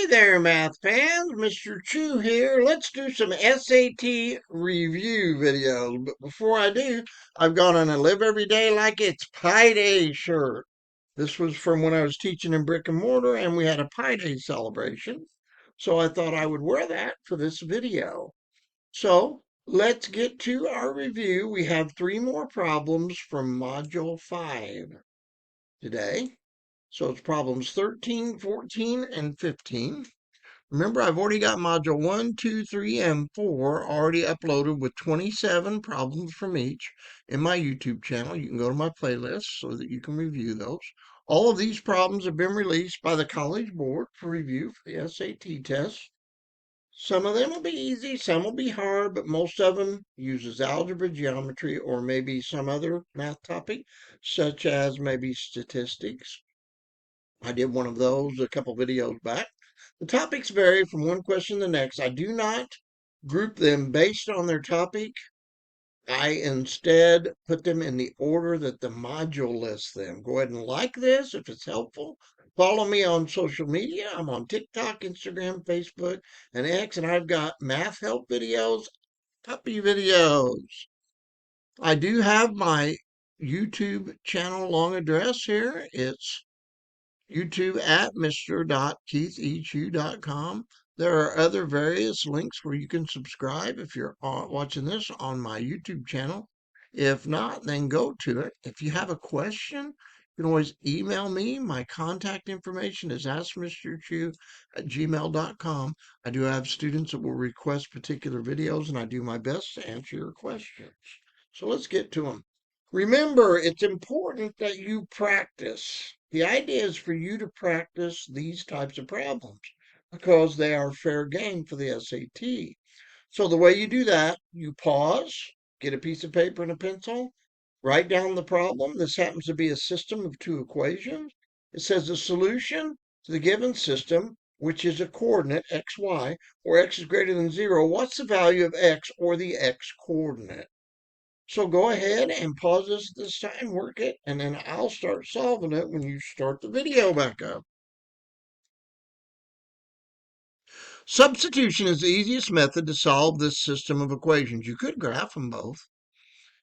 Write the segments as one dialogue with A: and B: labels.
A: Hey there, math fans. Mr. Chu here. Let's do some SAT review videos. But before I do, I've got on a Live Every Day Like It's Pi Day shirt. This was from when I was teaching in brick and mortar, and we had a Pi Day celebration. So I thought I would wear that for this video. So let's get to our review. We have 3 more problems from Module 5 today. So it's problems 13, 14, and 15. Remember, I've already got module 1, 2, 3, and 4 already uploaded with 27 problems from each in my YouTube channel. You can go to my playlist so that you can review those. All of these problems have been released by the College Board for review for the SAT test. Some of them will be easy, some will be hard, but most of them uses algebra, geometry, or maybe some other math topic, such as maybe statistics. I did one of those a couple videos back. The topics vary from one question to the next. I do not group them based on their topic. I instead put them in the order that the module lists them. Go ahead and like this if it's helpful. Follow me on social media. I'm on TikTok, Instagram, Facebook, and X, and I've got math help videos, puppy videos. I do have my YouTube channel long address here. It's YouTube at mr.keithechu.com. There are other various links where you can subscribe if you're watching this on my YouTube channel. If not, then go to it. If you have a question, you can always email me. My contact information is askmrchu@gmail.com. I do have students that will request particular videos, and I do my best to answer your questions. So let's get to them. Remember, it's important that you practice. The idea is for you to practice these types of problems because they are fair game for the SAT. So the way you do that, you pause, get a piece of paper and a pencil, write down the problem. This happens to be a system of 2 equations. It says the solution to the given system, which is a coordinate, x, y, where x is greater than 0. What's the value of x or the x coordinate? So go ahead and pause this time, work it, and then I'll start solving it when you start the video back up. Substitution is the easiest method to solve this system of equations. You could graph them both.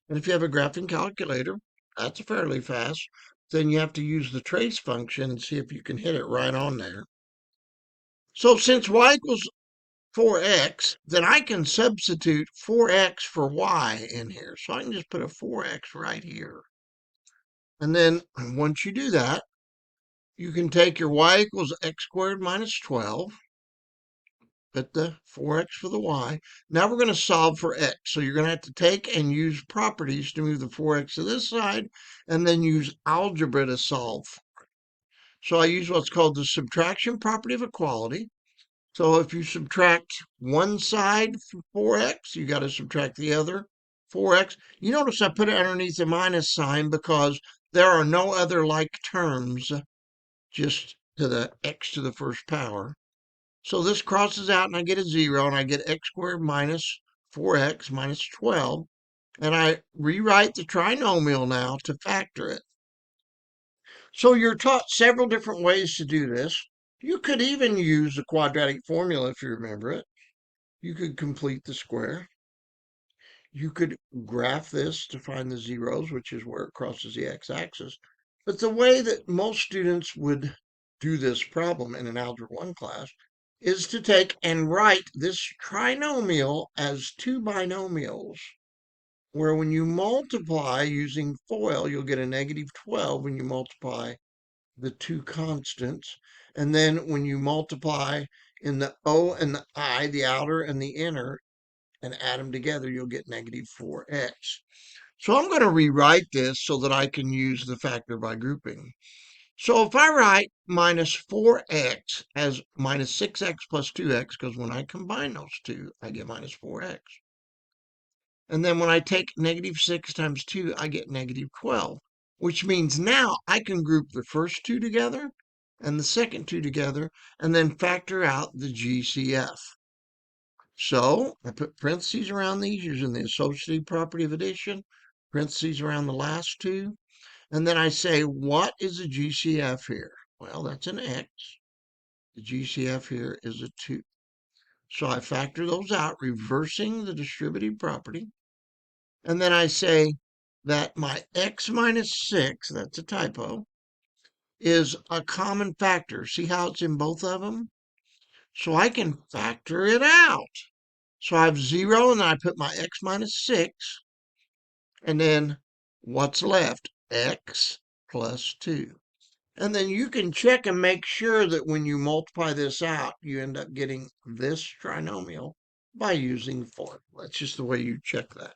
A: And if you have a graphing calculator, that's fairly fast. Then you have to use the trace function and see if you can hit it right on there. So since y equals 4x, then I can substitute 4x for y in here. So I can just put a 4x right here. And then once you do that, you can take your y equals x squared minus 12, put the 4x for the y. Now we're going to solve for x. So you're going to have to take and use properties to move the 4x to this side, and then use algebra to solve for it. So I use what's called the subtraction property of equality. So if you subtract one side from 4x, you got to subtract the other 4x. You notice I put it underneath the minus sign because there are no other like terms just to the x to the first power. So this crosses out and I get a 0 and I get x squared minus 4x minus 12. And I rewrite the trinomial now to factor it. So you're taught several different ways to do this. You could even use the quadratic formula if you remember it. You could complete the square. You could graph this to find the zeros, which is where it crosses the x-axis. But the way that most students would do this problem in an Algebra 1 class is to take and write this trinomial as 2 binomials, where when you multiply using FOIL, you'll get a negative 12 when you multiply the 2 constants. And then when you multiply in the O and the I, the outer and the inner, and add them together, you'll get negative 4x. So I'm going to rewrite this so that I can use the factor by grouping. So if I write minus 4x as minus 6x plus 2x, because when I combine those two, I get minus 4x. And then when I take negative 6 times 2, I get negative 12, which means now I can group the first two together and the second two together and then factor out the GCF. So I put parentheses around these using the associative property of addition, parentheses around the last two, and then I say, what is the GCF here? Well, that's an x. The GCF here is a 2. So I factor those out, reversing the distributive property. And then I say that my x minus 6, that's a typo, is a common factor. See how it's in both of them? So I can factor it out. So I have 0, and then I put my x minus 6. And then what's left? X plus 2. And then you can check and make sure that when you multiply this out, you end up getting this trinomial by using formula. That's just the way you check that.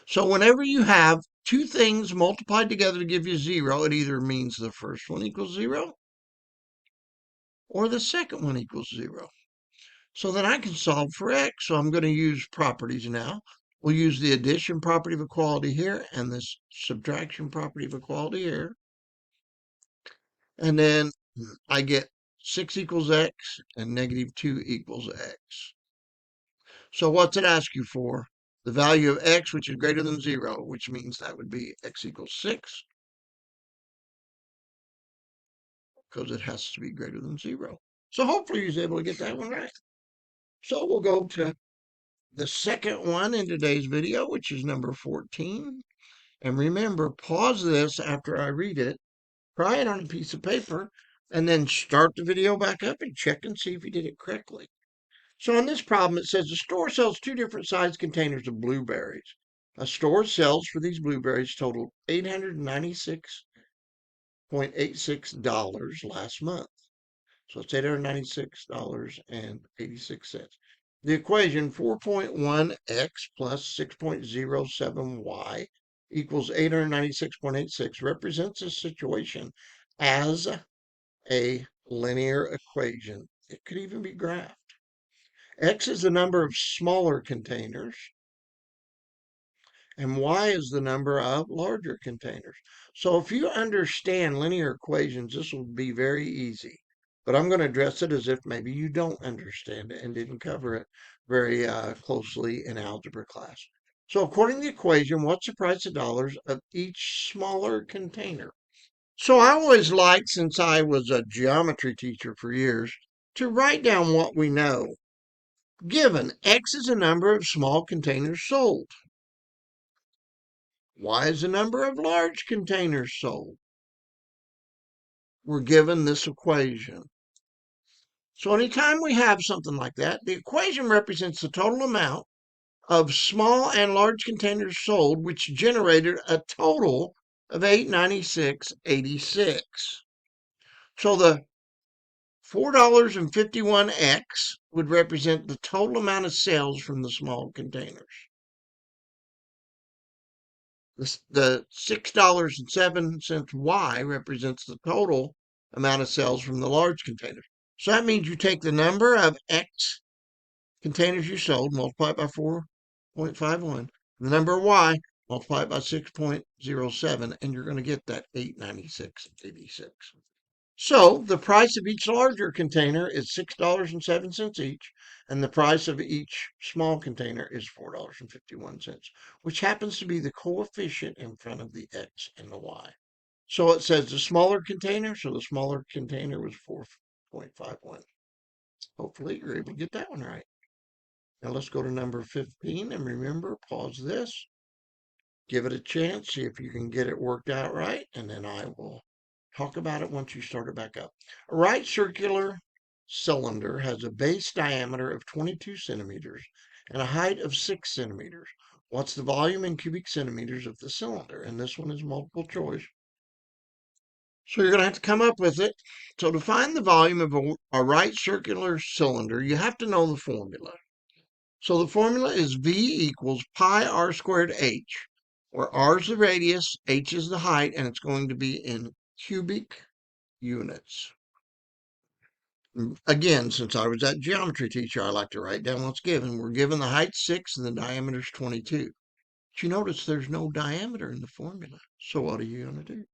A: So whenever you have two things multiplied together to give you 0, it either means the first one equals 0 or the second one equals 0. So then I can solve for x. So I'm going to use properties now. We'll use the addition property of equality here and this subtraction property of equality here. And then I get 6 equals x and negative 2 equals x. So what's it ask you for? The value of x, which is greater than 0, which means that would be x equals 6, because it has to be greater than 0. So hopefully you're able to get that one right. So we'll go to the second one in today's video, which is number 14. And remember, pause this after I read it, try it on a piece of paper, and then start the video back up and check and see if you did it correctly. So on this problem, it says the store sells 2 different size containers of blueberries. A store sells for these blueberries total $896.86 last month. So it's $896.86. The equation 4.1x plus 6.07y equals 896.86 represents this situation as a linear equation. It could even be graphed. X is the number of smaller containers, and Y is the number of larger containers. So if you understand linear equations, this will be very easy. But I'm going to address it as if maybe you don't understand it and didn't cover it very closely in algebra class. So according to the equation, what's the price of dollars of each smaller container? So I always liked, since I was a geometry teacher for years, to write down what we know. Given X is the number of small containers sold. Y is the number of large containers sold. We're given this equation. So anytime we have something like that, the equation represents the total amount of small and large containers sold, which generated a total of $896.86. So the $4.51x would represent the total amount of sales from the small containers. The $6.07 Y represents the total amount of sales from the large containers. So that means you take the number of X containers you sold, multiply it by 4.51, the number of Y, multiply it by 6.07, and you're going to get that 896.86. So the price of each larger container is $6.07 each, and the price of each small container is $4.51, which happens to be the coefficient in front of the X and the Y. So it says the smaller container, so the smaller container was 4.51. Hopefully you're able to get that one right. Now let's go to number 15, and remember, pause this, give it a chance, see if you can get it worked out right, and then I will talk about it once you start it back up. A right circular cylinder has a base diameter of 22 centimeters and a height of 6 centimeters. What's the volume in cubic centimeters of the cylinder? And this one is multiple choice. So you're going to have to come up with it. So to find the volume of a right circular cylinder, you have to know the formula. So the formula is V equals pi r squared h, where r is the radius, h is the height, and it's going to be in cubic units. Again, since I was that geometry teacher, I like to write down what's given. We're given the height 6 and the diameter is 22. But you notice there's no diameter in the formula. So what are you going to do?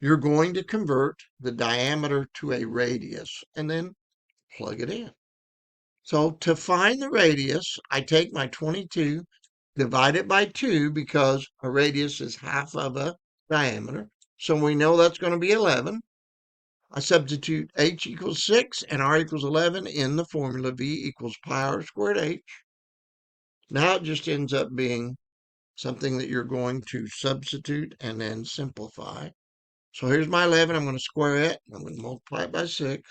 A: You're going to convert the diameter to a radius and then plug it in. So to find the radius, I take my 22, divide it by 2, because a radius is half of a diameter. So we know that's going to be 11. I substitute h equals 6 and r equals 11 in the formula. V equals pi r squared h. Now it just ends up being something that you're going to substitute and then simplify. So here's my 11. I'm going to square it. I'm going to multiply it by 6.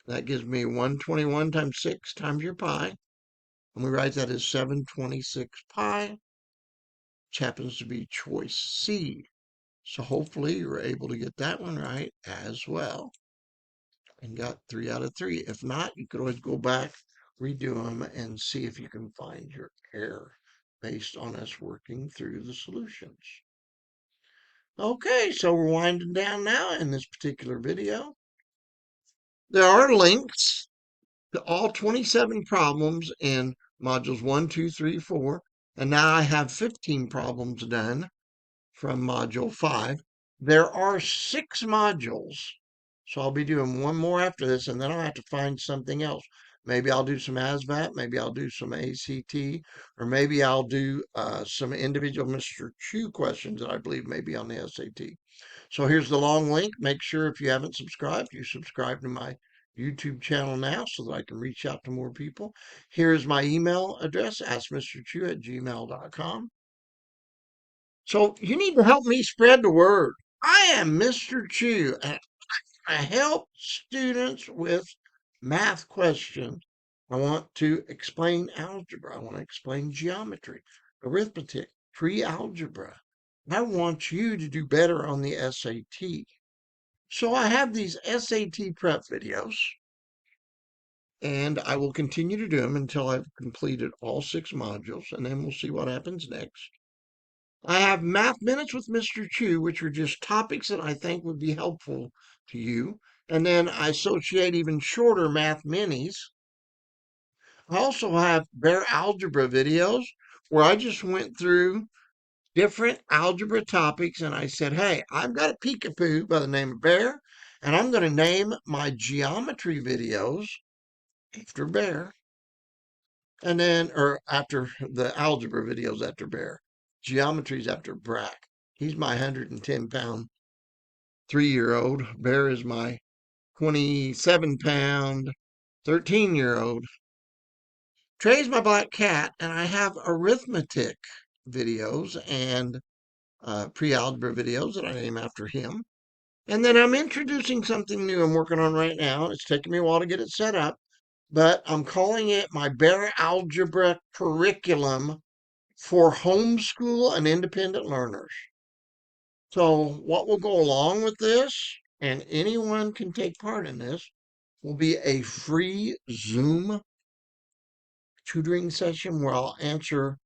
A: That gives me 121 times 6 times your pi. And we write that as 726 pi, which happens to be choice C. So hopefully you were able to get that one right as well and got 3 out of 3. If not, you could always go back, redo them, and see if you can find your error based on us working through the solutions. Okay, so we're winding down now in this particular video. There are links to all 27 problems in modules 1, 2, 3, 4, and now I have 15 problems done from module 5. There are 6 modules, so I'll be doing one more after this, and then I'll have to find something else. Maybe I'll do some ASVAB, maybe I'll do some ACT, or maybe I'll do some individual Mr. Chu questions that I believe may be on the SAT. So here's the long link. Make sure if you haven't subscribed, you subscribe to my YouTube channel now so that I can reach out to more people. Here is my email address, askmrchu@gmail.com. So you need to help me spread the word. I am Mr. Chu, and I help students with math questions. I want to explain algebra. I want to explain geometry, arithmetic, pre-algebra. I want you to do better on the SAT. So I have these SAT prep videos, and I will continue to do them until I've completed all 6 modules, and then we'll see what happens next. I have Math Minutes with Mr. Chu, which are just topics that I think would be helpful to you. And then I associate even shorter math minis. I also have bare algebra videos where I just went through different algebra topics and I said, hey, I've got a peekapoo by the name of Bear, and I'm going to name my geometry videos after Bear. And then, or after the algebra videos after Bear. Geometry's after Brack. He's my 110-pound 3-year-old. Bear is my 27-pound 13-year-old. Trey's my black cat, and I have arithmetic videos and pre-algebra videos that I name after him. And then I'm introducing something new I'm working on right now. It's taking me a while to get it set up, but I'm calling it my Bare Algebra Curriculum for homeschool and independent learners. So what will go along with this, and anyone can take part in this, will be a free Zoom tutoring session where I'll answer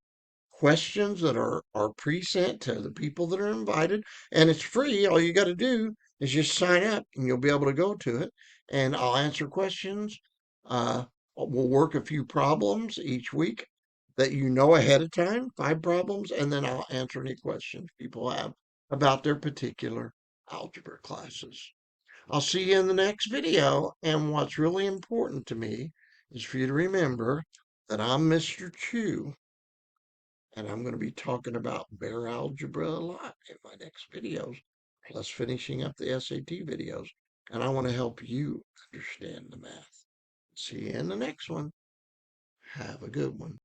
A: questions that are pre-sent to the people that are invited, and it's free. All you got to do is just sign up and you'll be able to go to it, and I'll answer questions. We'll work a few problems each week that you know ahead of time, 5 problems, and then I'll answer any questions people have about their particular algebra classes. I'll see you in the next video, and what's really important to me is for you to remember that I'm Mr. Chu, and I'm going to be talking about bare algebra a lot in my next videos, plus finishing up the SAT videos. And I want to help you understand the math. See you in the next one. Have a good one.